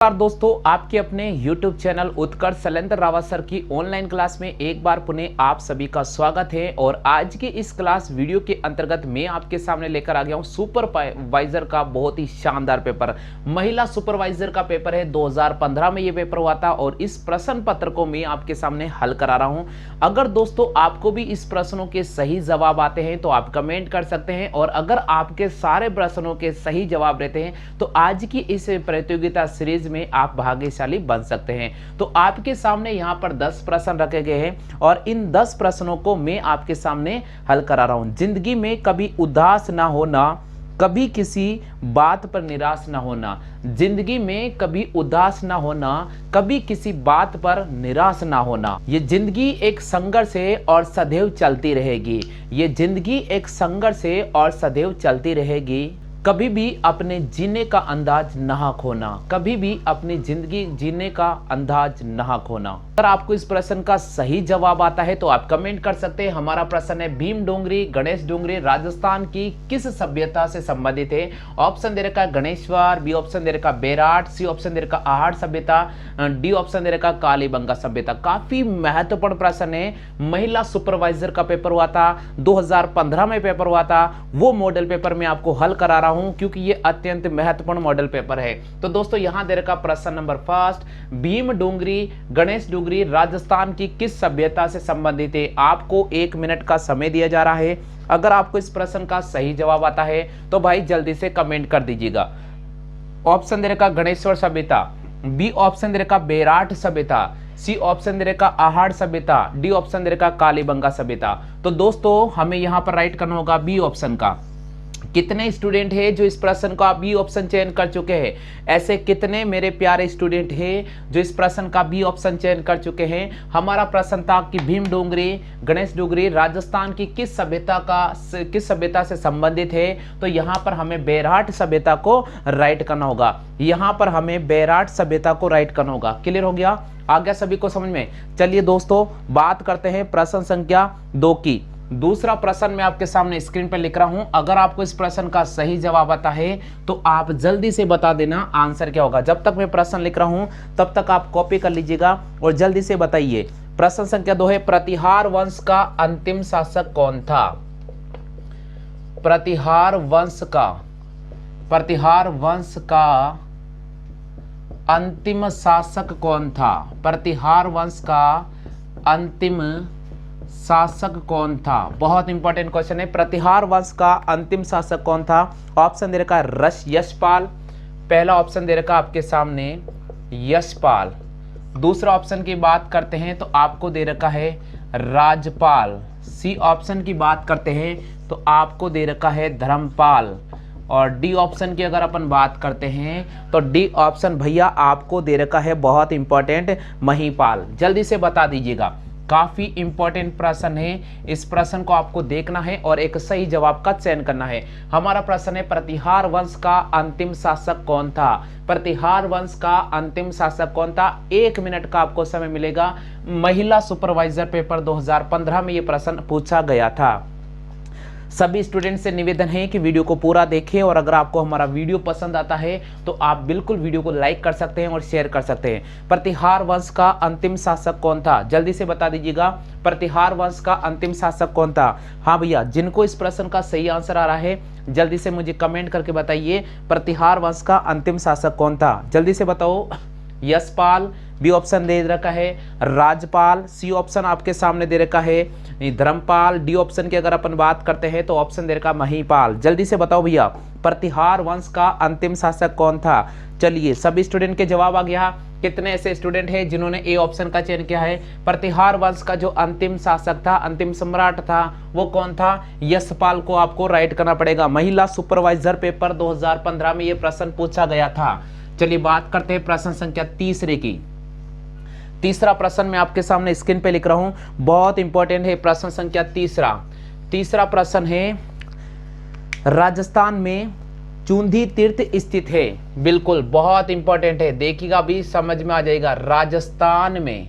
नमस्कार दोस्तों, आपके अपने YouTube चैनल उत्कर्ष शैलेंद्र रावत सर की ऑनलाइन क्लास में एक बार पुनः आप सभी का स्वागत है। और आज के इस क्लास वीडियो के अंतर्गत मैं आपके सामने लेकर आ गया हूं सुपरवाइजर का बहुत ही शानदार पेपर। महिला सुपरवाइजर का पेपर है, 2015 में ये पेपर हुआ था और इस प्रश्न पत्र को मैं आपके सामने हल करा रहा हूं। अगर दोस्तों आपको भी इस प्रश्नों के सही जवाब आते हैं तो आप कमेंट कर सकते हैं, और अगर आपके सारे प्रश्नों के सही जवाब रहते हैं तो आज की इस प्रतियोगिता सीरीज में आप भाग्यशाली बन सकते हैं। तो आपके सामने यहाँ पर 10 प्रश्न रखे गए हैं और इन 10 प्रश्नों को मैं आपके सामने हल करा रहा हूं। जिंदगी में कभी उदास ना होना, कभी किसी बात पर निराश ना होना। जिंदगी में कभी उदास ना होना, कभी किसी बात पर निराश ना होना। ये जिंदगी एक संघर्ष है और सदैव चलती रहेगी। ये जिंदगी एक संघर्ष है और सदैव चलती रहेगी। कभी भी अपने जीने का अंदाज ना खोना, कभी भी अपनी जिंदगी जीने का अंदाज ना खोना। अगर आपको इस प्रश्न का सही जवाब आता है तो आप कमेंट कर सकते हैं। हमारा प्रश्न है, भीम डोंगरी गणेश डोंगरी राजस्थान की किस सभ्यता से संबंधित है? ऑप्शन दे रखा है गणेश्वर, बी ऑप्शन दे रखा बेराट, सी ऑप्शन दे रखा आहड़ सभ्यता, डी ऑप्शन दे रखा कालीबंगा सभ्यता। काफी महत्वपूर्ण प्रश्न है। महिला सुपरवाइजर का पेपर हुआ था, 2015 में पेपर हुआ था। वो मॉडल पेपर में आपको हल करा रहा हूं क्योंकि ये अत्यंत महत्वपूर्ण मॉडल पेपर है। तो दोस्तों यहां दे रखा प्रश्न नंबर फर्स्ट, भीम डोंगरी गणेश डोंगरी राजस्थान की किस सभ्यता से संबंधित है? आपको 1 मिनट का समय दिया जा रहा है। अगर आपको इस प्रश्न का सही जवाब आता है तो भाई जल्दी से कमेंट कर दीजिएगा। ऑप्शन दे रखा गणेश्वर सभ्यता, बी ऑप्शन दे रखा बेराट सभ्यता, सी ऑप्शन दे रखा आहड़ सभ्यता, डी ऑप्शन दे रखा कालीबंगा सभ्यता। तो दोस्तों हमें यहां पर राइट करना होगा बी ऑप्शन का। कितने स्टूडेंट हैं जो इस प्रश्न का बी ऑप्शन चयन कर चुके हैं? ऐसे कितने मेरे प्यारे स्टूडेंट हैं जो इस प्रश्न का बी ऑप्शन चयन कर चुके हैं? हमारा प्रश्न था कि भीम डोंगरी गणेश डोंगरी राजस्थान की किस सभ्यता से संबंधित है? तो यहाँ पर हमें बेराट सभ्यता को राइट करना होगा। यहाँ पर हमें बेराट सभ्यता को राइट करना होगा। क्लियर हो गया? आ गया सभी को समझ में? चलिए दोस्तों बात करते हैं प्रश्न संख्या 2 की। दूसरा प्रश्न मैं आपके सामने स्क्रीन पर लिख रहा हूं। अगर आपको इस प्रश्न का सही जवाब आता है तो आप जल्दी से बता देना आंसर क्या होगा। जब तक मैं प्रश्न लिख रहा हूं तब तक आप कॉपी कर लीजिएगा और जल्दी से बताइए। प्रश्न संख्या 2 है, प्रतिहार वंश का अंतिम शासक कौन था? प्रतिहार वंश का अंतिम शासक कौन था? प्रतिहार वंश का अंतिम शासक कौन था? बहुत इंपॉर्टेंट क्वेश्चन है। प्रतिहार वंश का अंतिम शासक कौन था? ऑप्शन दे रखा है यशपाल, पहला ऑप्शन दे रखा आपके सामने यशपाल। दूसरा ऑप्शन की बात करते हैं तो आपको दे रखा है राजपाल। सी ऑप्शन की बात करते हैं तो आपको दे रखा है धर्मपाल। और डी ऑप्शन की अगर अपन बात करते हैं तो डी ऑप्शन भैया आपको दे रखा है, बहुत इंपॉर्टेंट, महिपाल। जल्दी से बता दीजिएगा। काफी इंपॉर्टेंट प्रश्न है। इस प्रश्न को आपको देखना है और एक सही जवाब का चयन करना है। हमारा प्रश्न है, प्रतिहार वंश का अंतिम शासक कौन था? प्रतिहार वंश का अंतिम शासक कौन था? 1 मिनट का आपको समय मिलेगा। महिला सुपरवाइजर पेपर 2015 में यह प्रश्न पूछा गया था। सभी स्टूडेंट से निवेदन है कि वीडियो को पूरा देखें, और अगर आपको हमारा वीडियो पसंद आता है तो आप बिल्कुल वीडियो को लाइक कर सकते हैं और शेयर कर सकते हैं। प्रतिहार वंश का अंतिम शासक कौन था? जल्दी से बता दीजिएगा। प्रतिहार वंश का अंतिम शासक कौन था? हाँ भैया, जिनको इस प्रश्न का सही आंसर आ रहा है जल्दी से मुझे कमेंट करके बताइए, प्रतिहार वंश का अंतिम शासक कौन था? जल्दी से बताओ। यशपाल, बी ऑप्शन दे रखा है राजपाल, सी ऑप्शन आपके सामने दे रखा है धर्मपाल, डी ऑप्शन की अगर अपन बात करते हैं तो ऑप्शन दे रखा महिपाल। जल्दी से बताओ भैया, प्रतिहार वंश का अंतिम शासक कौन था? चलिए सभी स्टूडेंट के जवाब आ गया। कितने ऐसे स्टूडेंट हैं जिन्होंने ए ऑप्शन का चयन किया है? प्रतिहार वंश का जो अंतिम शासक था, अंतिम सम्राट था, वो कौन था? यशपाल को आपको राइट करना पड़ेगा। महिला सुपरवाइजर पेपर 2015 में यह प्रश्न पूछा गया था। चलिए बात करते हैं प्रश्न संख्या 3 की। तीसरा प्रश्न मैं आपके सामने स्क्रीन पे लिख रहा हूं, बहुत इंपॉर्टेंट है प्रश्न संख्या 3। तीसरा प्रश्न है, राजस्थान में चूंधी तीर्थ स्थित है। बिल्कुल बहुत इंपॉर्टेंट है, देखिएगा अभी समझ में आ जाएगा। राजस्थान में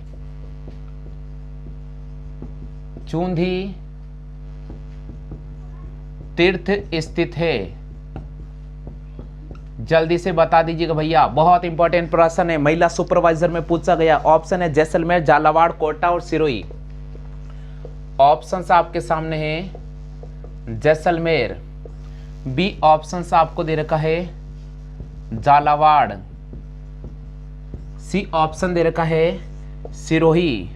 चूंधी तीर्थ स्थित है। जल्दी से बता दीजिएगा भैया, बहुत इंपॉर्टेंट प्रश्न है, महिला सुपरवाइजर में पूछा गया। ऑप्शन है जैसलमेर, झालावाड़, कोटा और सिरोही। ऑप्शंस आपके सामने हैं जैसलमेर, बी ऑप्शन आपको दे रखा है झालावाड़, सी ऑप्शन दे रखा है सिरोही,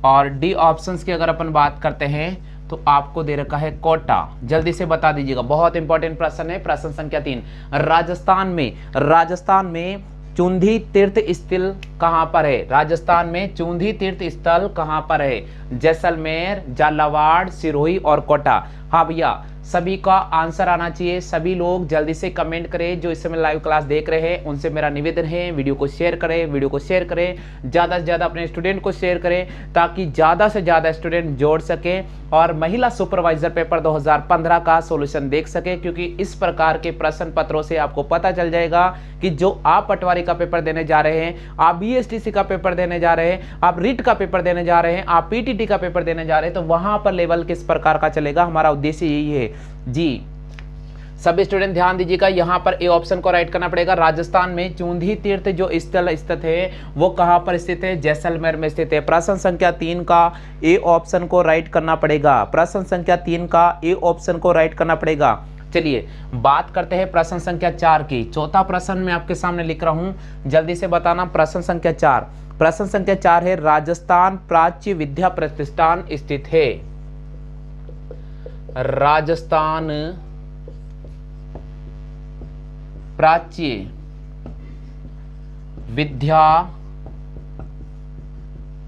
और डी ऑप्शंस की अगर अपन बात करते हैं तो आपको दे रखा है कोटा। जल्दी से बता दीजिएगा, बहुत इंपॉर्टेंट प्रश्न है। प्रश्न संख्या 3, राजस्थान में चुंधी तीर्थ स्थल कहां पर है? राजस्थान में चुंधी तीर्थ स्थल कहां पर है? जैसलमेर, झालावाड़, सिरोही और कोटा। हाँ भैया, सभी का आंसर आना चाहिए। सभी लोग जल्दी से कमेंट करें। जो इस समय लाइव क्लास देख रहे हैं उनसे मेरा निवेदन है, वीडियो को शेयर करें, ज़्यादा से ज़्यादा अपने स्टूडेंट को शेयर करें ताकि ज़्यादा से ज़्यादा स्टूडेंट जोड़ सकें और महिला सुपरवाइजर पेपर 2015 का सॉल्यूशन देख सके। क्योंकि इस प्रकार के प्रश्न पत्रों से आपको पता चल जाएगा कि जो आप पटवारी का पेपर देने जा रहे हैं, आप बीएसटीसी का पेपर देने जा रहे हैं, आप रीट का पेपर देने जा रहे हैं, आप पीटीटी का पेपर देने जा रहे हैं, तो वहां पर लेवल किस प्रकार का चलेगा। हमारा उद्देश्य यही है जी। सभी स्टूडेंट ध्यान दीजिएगा, यहां पर ए ऑप्शन को राइट करना पड़ेगा। राजस्थान में चुंधी तीर्थ जो स्थल स्थित है वो कहां पर स्थित है? जैसलमेर में स्थित है। प्रश्न संख्या 3 का ए ऑप्शन को राइट करना पड़ेगा। प्रश्न संख्या 3 का ए ऑप्शन को राइट करना पड़ेगा। चलिए बात करते हैं प्रश्न संख्या 4 की। चौथा प्रश्न मैं आपके सामने लिख रहा हूं, जल्दी से बताना। प्रश्न संख्या 4, प्रश्न संख्या 4 है राजस्थान प्राच्य विद्या प्रतिष्ठान स्थित है। राजस्थान प्राच्य विद्या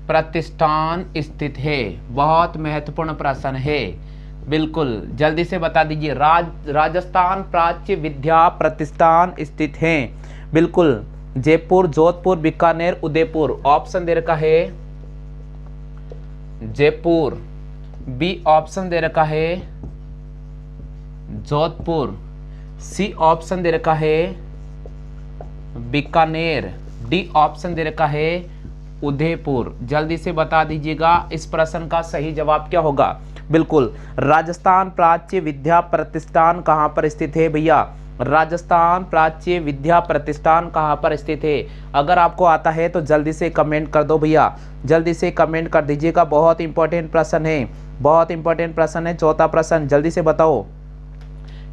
प्रतिष्ठान स्थित है। बहुत महत्वपूर्ण प्रश्न है, बिल्कुल जल्दी से बता दीजिए। राजस्थान प्राच्य विद्या प्रतिष्ठान स्थित है, बिल्कुल जयपुर, जोधपुर, बीकानेर, उदयपुर। ऑप्शन दे रखा है जयपुर, बी ऑप्शन दे रखा है जोधपुर, सी ऑप्शन दे रखा है बीकानेर, डी ऑप्शन दे रखा है उदयपुर। जल्दी से बता दीजिएगा इस प्रश्न का सही जवाब क्या होगा। बिल्कुल राजस्थान प्राच्य विद्या प्रतिष्ठान कहां पर स्थित है भैया? राजस्थान प्राच्य विद्या प्रतिष्ठान कहां पर स्थित है? अगर आपको आता है तो जल्दी से कमेंट कर दो भैया, जल्दी से कमेंट कर दीजिएगा। बहुत इंपॉर्टेंट प्रश्न है, बहुत इंपॉर्टेंट प्रश्न है। चौथा प्रश्न जल्दी से बताओ,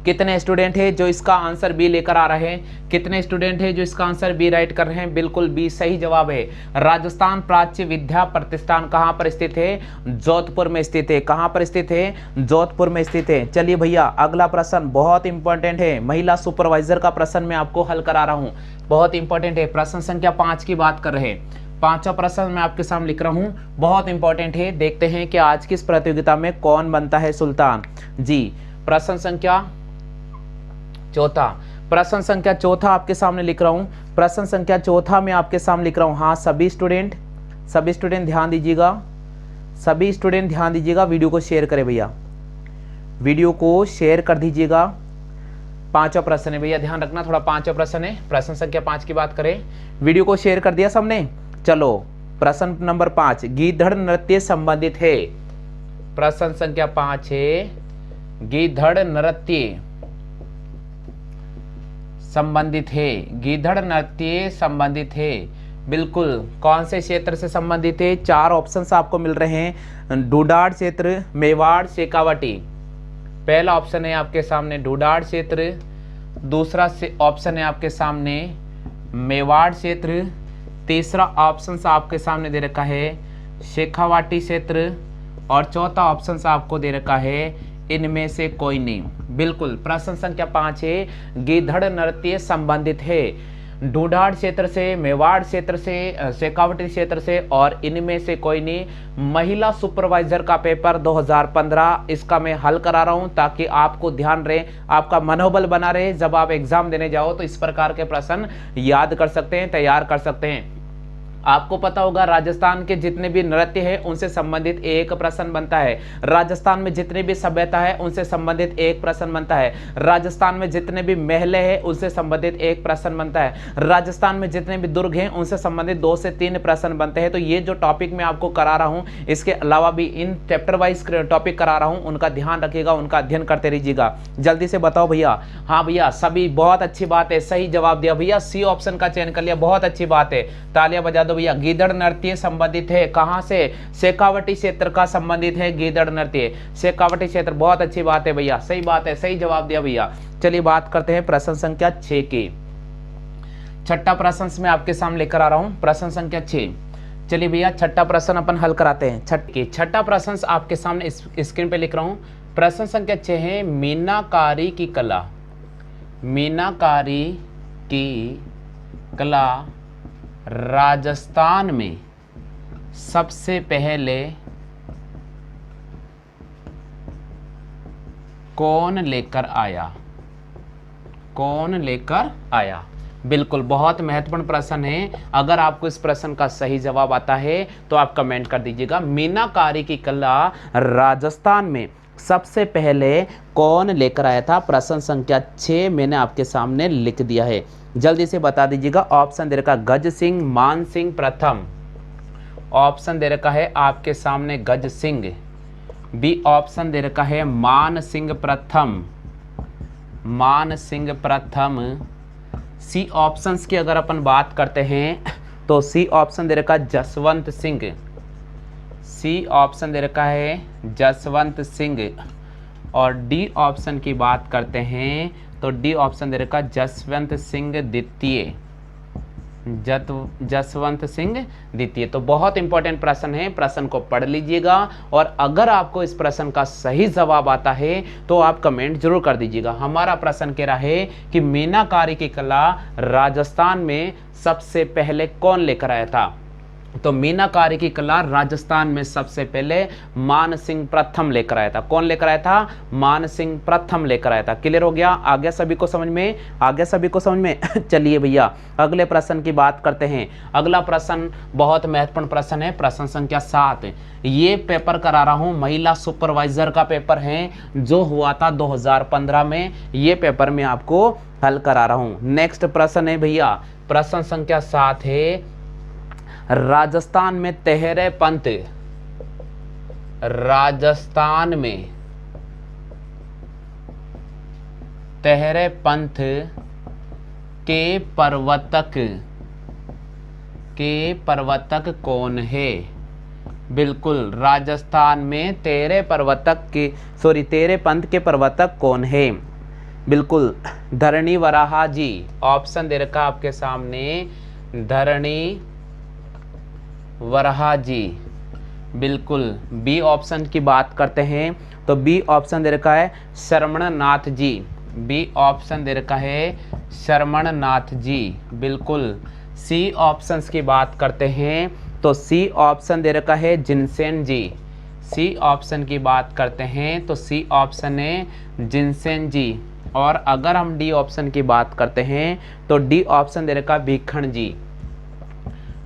कितने स्टूडेंट है जो इसका आंसर बी लेकर आ रहे हैं? कितने स्टूडेंट है जो इसका आंसर बी राइट कर रहे हैं? बिल्कुल बी सही जवाब है। राजस्थान प्राच्य विद्या प्रतिष्ठान कहां पर स्थित है? जोधपुर में स्थित है। कहां पर स्थित है? जोधपुर में स्थित है। चलिए भैया अगला प्रश्न बहुत इंपॉर्टेंट है, महिला सुपरवाइजर का प्रश्न मैं आपको हल करा रहा हूं, बहुत इंपॉर्टेंट है। प्रश्न संख्या 5 की बात कर रहे हैं। 5वां प्रश्न मैं आपके सामने लिख रहा हूं, बहुत इंपॉर्टेंट है। देखते हैं कि आज की इस प्रतियोगिता में कौन बनता है सुल्तान जी। प्रश्न संख्या चौथा, प्रश्न संख्या चौथा आपके सामने लिख रहा हूं। प्रश्न संख्या चौथा में आपके सामने लिख रहा हूं। हाँ सभी स्टूडेंट ध्यान दीजिएगा, सभी स्टूडेंट ध्यान दीजिएगा। वीडियो को शेयर करें भैया, वीडियो को शेयर कर दीजिएगा। 5वां प्रश्न है भैया, ध्यान रखना थोड़ा। 5वां प्रश्न है, प्रश्न संख्या 5 की बात करें। वीडियो को शेयर कर दिया सबने? चलो प्रश्न नंबर 5 गीधड़ नृत्य संबंधित है। प्रश्न संख्या 5 है गीधड़ नृत्य संबंधित है। गीधड़ नृत्य संबंधित है, बिल्कुल कौन से क्षेत्र से संबंधित है? 4 ऑप्शंस आपको मिल रहे हैं, ढूंढाड़ क्षेत्र, मेवाड़, शेखावाटी। पहला ऑप्शन है आपके सामने ढूंढाड़ क्षेत्र, दूसरा ऑप्शन है आपके सामने मेवाड़ क्षेत्र, तीसरा ऑप्शन आपके सामने दे रखा है शेखावाटी क्षेत्र, और चौथा ऑप्शन आपको दे रखा है इनमें से कोई नहीं। बिल्कुल प्रश्न संख्या 5 है गीधड़ नृत्य संबंधित है ढूंढाड़ क्षेत्र से, मेवाड़ क्षेत्र से, शेखावाटी क्षेत्र से और इनमें से कोई नहीं। महिला सुपरवाइजर का पेपर 2015 इसका मैं हल करा रहा हूं ताकि आपको ध्यान रहे, आपका मनोबल बना रहे। जब आप एग्जाम देने जाओ तो इस प्रकार के प्रश्न याद कर सकते हैं, तैयार कर सकते हैं। आपको पता होगा राजस्थान के जितने भी नृत्य है उनसे संबंधित एक प्रश्न बनता है, राजस्थान में जितने भी सभ्यता है उनसे संबंधित एक प्रश्न बनता है, राजस्थान में जितने भी महल है उनसे संबंधित एक प्रश्न बनता है, राजस्थान में जितने भी दुर्ग हैं उनसे संबंधित 2 से 3 प्रश्न बनते हैं। तो ये जो टॉपिक मैं आपको करा रहा हूँ, इसके अलावा भी इन चैप्टर वाइज टॉपिक करा रहा हूँ, उनका ध्यान रखिएगा, उनका अध्ययन करते रहिएगा। जल्दी से बताओ भैया। हाँ भैया, सभी बहुत अच्छी बात है, सही जवाब दिया भैया, सी ऑप्शन का चयन कर लिया, बहुत अच्छी बात है, तालियां बजा दो भैया। गीदड़ नृत्य संबंधित है कहां से? शेखावटी क्षेत्र का संबंधित है गीदड़ नृत्य, शेखावटी क्षेत्र, बहुत अच्छी बात है भैया, सही बात है, सही जवाब दिया भैया। चलिए बात करते हैं प्रश्न संख्या 6 की। छठा प्रश्न मैं आपके सामने लेकर आ रहा हूं, प्रश्न संख्या 6। चलिए भैया छठा प्रश्न अपन हल कराते हैं। छठा प्रश्न आपके सामने स्क्रीन पे लिख रहा हूं। प्रश्न संख्या 6 है मीनाकारी की कला। मीनाकारी की कला राजस्थान में सबसे पहले कौन लेकर आया? कौन लेकर आया? बिल्कुल बहुत महत्वपूर्ण प्रश्न है। अगर आपको इस प्रश्न का सही जवाब आता है तो आप कमेंट कर दीजिएगा। मीनाकारी की कला राजस्थान में सबसे पहले कौन लेकर आया था? प्रश्न संख्या 6 मैंने आपके सामने लिख दिया है, जल्दी से बता दीजिएगा। ऑप्शन दे रखा गज सिंह, मान सिंह प्रथम। ऑप्शन दे रखा है आपके सामने गज सिंह। बी ऑप्शन दे रखा है मान सिंह प्रथम, मान सिंह प्रथम। सी ऑप्शंस की अगर अपन बात करते हैं तो सी ऑप्शन दे रखा जसवंत सिंह। सी ऑप्शन दे रखा है जसवंत सिंह। और डी ऑप्शन की बात करते हैं तो डी ऑप्शन दे रखा जसवंत सिंह द्वितीय, जसवंत सिंह द्वितीय। तो बहुत इंपॉर्टेंट प्रश्न है, प्रश्न को पढ़ लीजिएगा और अगर आपको इस प्रश्न का सही जवाब आता है तो आप कमेंट जरूर कर दीजिएगा। हमारा प्रश्न कह रहा है कि मीनाकारी की कला राजस्थान में सबसे पहले कौन लेकर आया था? तो मीनाकारी की कला राजस्थान में सबसे पहले मान सिंह प्रथम लेकर आया था। कौन लेकर आया था? मान सिंह प्रथम लेकर आया था। क्लियर हो गया? आ गया सभी को समझ में? आ गया सभी को समझ में? चलिए भैया अगले प्रश्न की बात करते हैं। अगला प्रश्न बहुत महत्वपूर्ण प्रश्न है, प्रश्न संख्या 7। ये पेपर करा रहा हूं, महिला सुपरवाइजर का पेपर है जो हुआ था 2015 में। ये पेपर में आपको हल करा रहा हूं। नेक्स्ट प्रश्न है भैया, प्रश्न संख्या 7 है राजस्थान में तेहरे पंथ, राजस्थान में तेहरे पंथ के प्रवर्तक कौन है? बिल्कुल राजस्थान में तेहरे पंथ के प्रवर्तक कौन है? बिल्कुल धरणी वराहा जी। ऑप्शन दे रखा आपके सामने धरणी वराहा जी। बिल्कुल बी ऑप्शन की बात करते हैं तो बी ऑप्शन दे रखा है शरमणनाथ जी। बी ऑप्शन दे रखा है शरमणनाथ जी। बिल्कुल सी ऑप्शंस की बात करते हैं तो सी ऑप्शन दे रखा है जिनसेन जी। सी ऑप्शन की बात करते हैं तो सी ऑप्शन है जिनसेन जी। और अगर हम डी ऑप्शन की बात करते हैं तो डी ऑप्शन दे रखा भीखण जी।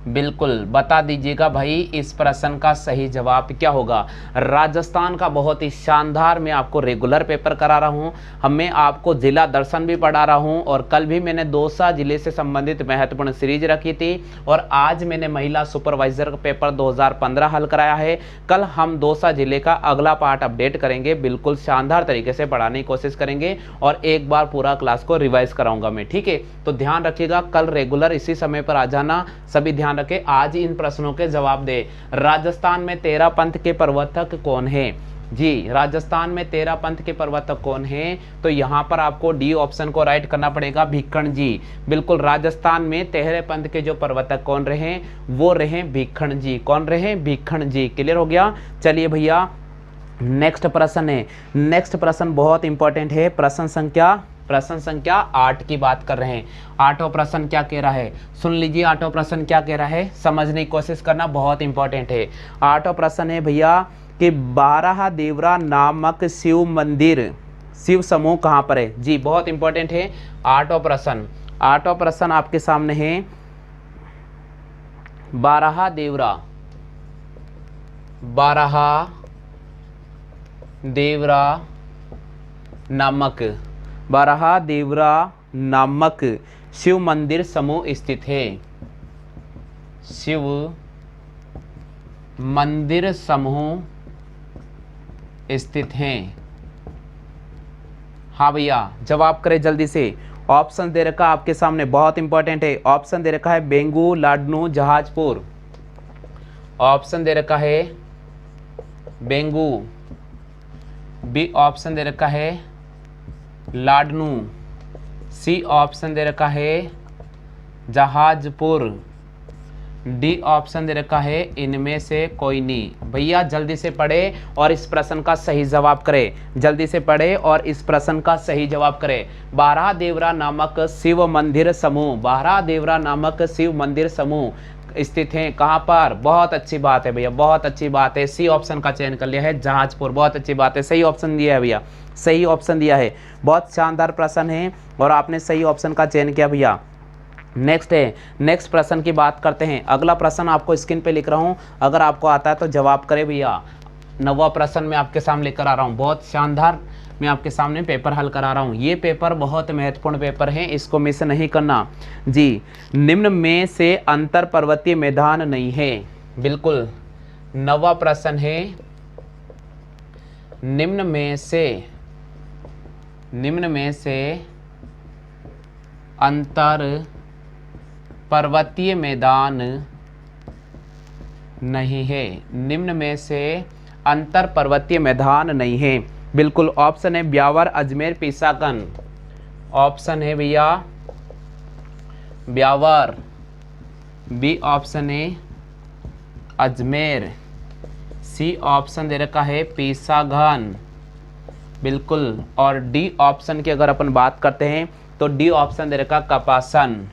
बिल्कुल बता दीजिएगा भाई इस प्रश्न का सही जवाब क्या होगा। राजस्थान का बहुत ही शानदार मैं आपको रेगुलर पेपर करा रहा हूं। मैं आपको जिला दर्शन भी पढ़ा रहा हूं और कल भी मैंने दौसा जिले से संबंधित महत्वपूर्ण सीरीज रखी थी और आज मैंने महिला सुपरवाइजर का पेपर 2015 हल कराया है। कल हम दौसा जिले का अगला पार्ट अपडेट करेंगे, बिल्कुल शानदार तरीके से पढ़ाने की कोशिश करेंगे और एक बार पूरा क्लास को रिवाइज कराऊंगा मैं, ठीक है। तो ध्यान रखिएगा, कल रेगुलर इसी समय पर आ जाना, सभी ध्यान रखें। आज इन प्रश्नों के जवाब दे। राजस्थान में 13 पंथ के प्रवर्तक कौन है? जी राजस्थान में 13 पंथ के प्रवर्तक कौन है? तो यहाँ पर आपको डी ऑप्शन को राइट करना पड़ेगा भीखण जी। बिल्कुल राजस्थान में 13 पंथ के जो प्रवर्तक कौन रहे? वो रहे भीखण जी। कौन रहे? भीखण जी। क्लियर हो गया? चलिए भैया नेक्स्ट प्रश्न है। नेक्स्ट प्रश्न बहुत इंपॉर्टेंट है, प्रश्न संख्या 8 की बात कर रहे हैं। आठवां प्रश्न क्या कह रहा है? सुन लीजिए आठवां प्रश्न क्या कह रहा है, समझने की कोशिश करना, बहुत इंपॉर्टेंट है। आठवां प्रश्न है भैया कि 12 देवरा नामक शिव मंदिर, शिव समूह कहाँ पर है? जी बहुत इंपॉर्टेंट है आठवां प्रश्न। आठवां प्रश्न आपके सामने है बारहा देवरा, बारहा देवरा नामक, बारहा देवरा नामक शिव मंदिर समूह स्थित है। शिव मंदिर समूह स्थित हैं। हाँ भैया, जवाब करें जल्दी से। ऑप्शन दे रखा आपके सामने, बहुत इंपॉर्टेंट है। ऑप्शन दे रखा है बेंगू, लाडनू, जहाजपुर। ऑप्शन दे रखा है बेंगू, बी ऑप्शन दे रखा है लाडनू, सी ऑप्शन दे रखा है जहाजपुर, डी ऑप्शन दे रखा है इनमें से कोई नहीं। भैया जल्दी से पढ़े और इस प्रश्न का सही जवाब करें। जल्दी से पढ़े और इस प्रश्न का सही जवाब करें। बारहा देवरा नामक शिव मंदिर समूह, बारहा देवरा नामक शिव मंदिर समूह स्थित हैं कहाँ पर? बहुत अच्छी बात है भैया, बहुत अच्छी बात है। सी ऑप्शन का चयन कर लिया है, जहाजपुर। बहुत अच्छी बात है, सही ऑप्शन दिया है भैया, सही ऑप्शन दिया है। बहुत शानदार प्रश्न है और आपने सही ऑप्शन का चयन किया भैया। नेक्स्ट है, नेक्स्ट प्रश्न की बात करते हैं। अगला प्रश्न आपको स्क्रीन पे लिख रहा हूँ, अगर आपको आता है तो जवाब करें भैया। 9वां प्रश्न मैं आपके सामने लेकर आ रहा हूँ, बहुत शानदार मैं आपके सामने पेपर हल करा रहा हूँ। ये पेपर बहुत महत्वपूर्ण पेपर है, इसको मिस नहीं करना जी। निम्न में से अंतर पर्वतीय मैदान नहीं है, बिल्कुल। 9वां प्रश्न है, निम्न में से अंतर पर्वतीय मैदान नहीं है, निम्न में से अंतर पर्वतीय मैदान नहीं है, बिल्कुल। ऑप्शन है ब्यावर, अजमेर, पीसागन। ऑप्शन है भैया ब्यावर, बी ऑप्शन है अजमेर, सी ऑप्शन दे रखा है पीसागन, बिल्कुल। और डी ऑप्शन की अगर अपन बात करते हैं तो डी ऑप्शन दे रखा कपासन,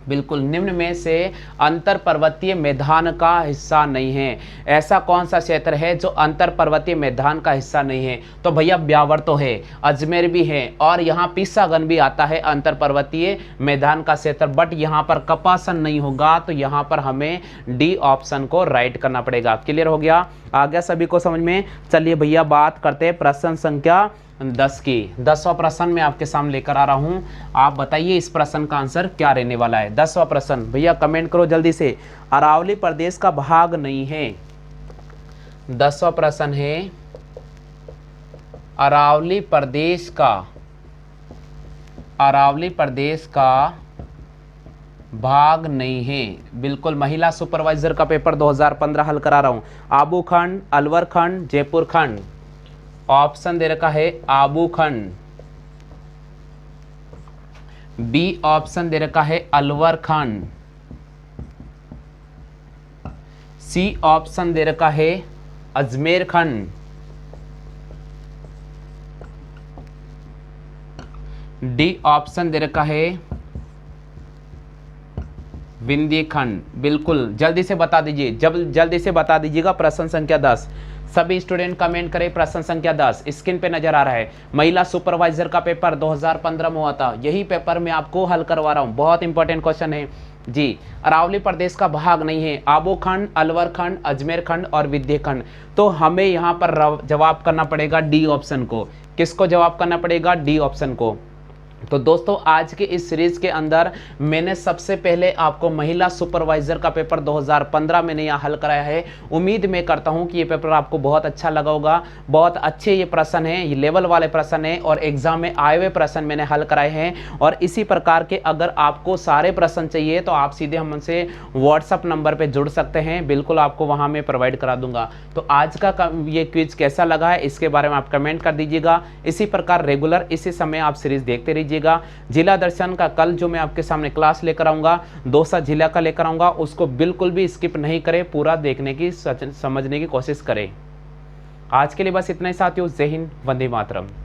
बिल्कुल। निम्न में से अंतर पर्वतीय मैदान का हिस्सा नहीं है। ऐसा कौन सा क्षेत्र है जो अंतर पर्वतीय मैदान का हिस्सा नहीं है? तो भैया ब्यावर तो है, अजमेर भी है और यहाँ पीसागन भी आता है अंतर पर्वतीय मैदान का क्षेत्र, बट यहाँ पर कपासन नहीं होगा। तो यहाँ पर हमें डी ऑप्शन को राइट करना पड़ेगा। क्लियर हो गया? आ गया सभी को समझ में? चलिए भैया बात करते हैं प्रश्न संख्या 10 की। 10वां प्रश्न मैं आपके सामने लेकर आ रहा हूं, आप बताइए इस प्रश्न का आंसर क्या रहने वाला है। 10वां प्रश्न भैया कमेंट करो जल्दी से। अरावली प्रदेश का भाग नहीं है। 10वां प्रश्न है, अरावली प्रदेश का भाग नहीं है, बिल्कुल। महिला सुपरवाइजर का पेपर 2015 हल करा रहा हूं। आबू खंड, अलवर खंड, जयपुर खंड। ऑप्शन दे रखा है आबू खंड, बी ऑप्शन दे रखा है अलवर खंड, सी ऑप्शन दे रखा है अजमेर खंड, डी ऑप्शन दे रखा है विंध्य खंड। बिल्कुल जल्दी से बता दीजिए, जल्दी से बता दीजिएगा। प्रश्न संख्या 10 सभी स्टूडेंट कमेंट करें। प्रश्न संख्या 10 स्क्रीन पे नजर आ रहा है। महिला सुपरवाइजर का पेपर 2015 में हुआ था, यही पेपर मैं आपको हल करवा रहा हूँ। बहुत इंपॉर्टेंट क्वेश्चन है जी। अरावली प्रदेश का भाग नहीं है, आबू खंड, अलवर खंड, अजमेर खंड और विंध्य खंड। तो हमें यहाँ पर जवाब करना पड़ेगा डी ऑप्शन को। किसको जवाब करना पड़ेगा? डी ऑप्शन को। तो दोस्तों आज के इस सीरीज के अंदर मैंने सबसे पहले आपको महिला सुपरवाइजर का पेपर 2015 में यहाँ हल कराया है। उम्मीद मैं करता हूँ कि ये पेपर आपको बहुत अच्छा लगा होगा। बहुत अच्छे ये प्रश्न हैं, ये लेवल वाले प्रश्न हैं और एग्जाम में आए हुए प्रश्न मैंने हल कराए हैं। और इसी प्रकार के अगर आपको सारे प्रश्न चाहिए तो आप सीधे हमसे व्हाट्सअप नंबर पर जुड़ सकते हैं, बिल्कुल आपको वहाँ मैं प्रोवाइड करा दूंगा। तो आज का ये क्विज कैसा लगा है इसके बारे में आप कमेंट कर दीजिएगा। इसी प्रकार रेगुलर इसी समय आप सीरीज देखते रहिए। जिला दर्शन का कल जो मैं आपके सामने क्लास लेकर आऊंगा, दौसा जिला का लेकर आऊंगा, उसको बिल्कुल भी स्किप नहीं करें, पूरा देखने की समझने की कोशिश करें। आज के लिए बस इतना ही साथियों। जय हिंद, वंदे मातरम।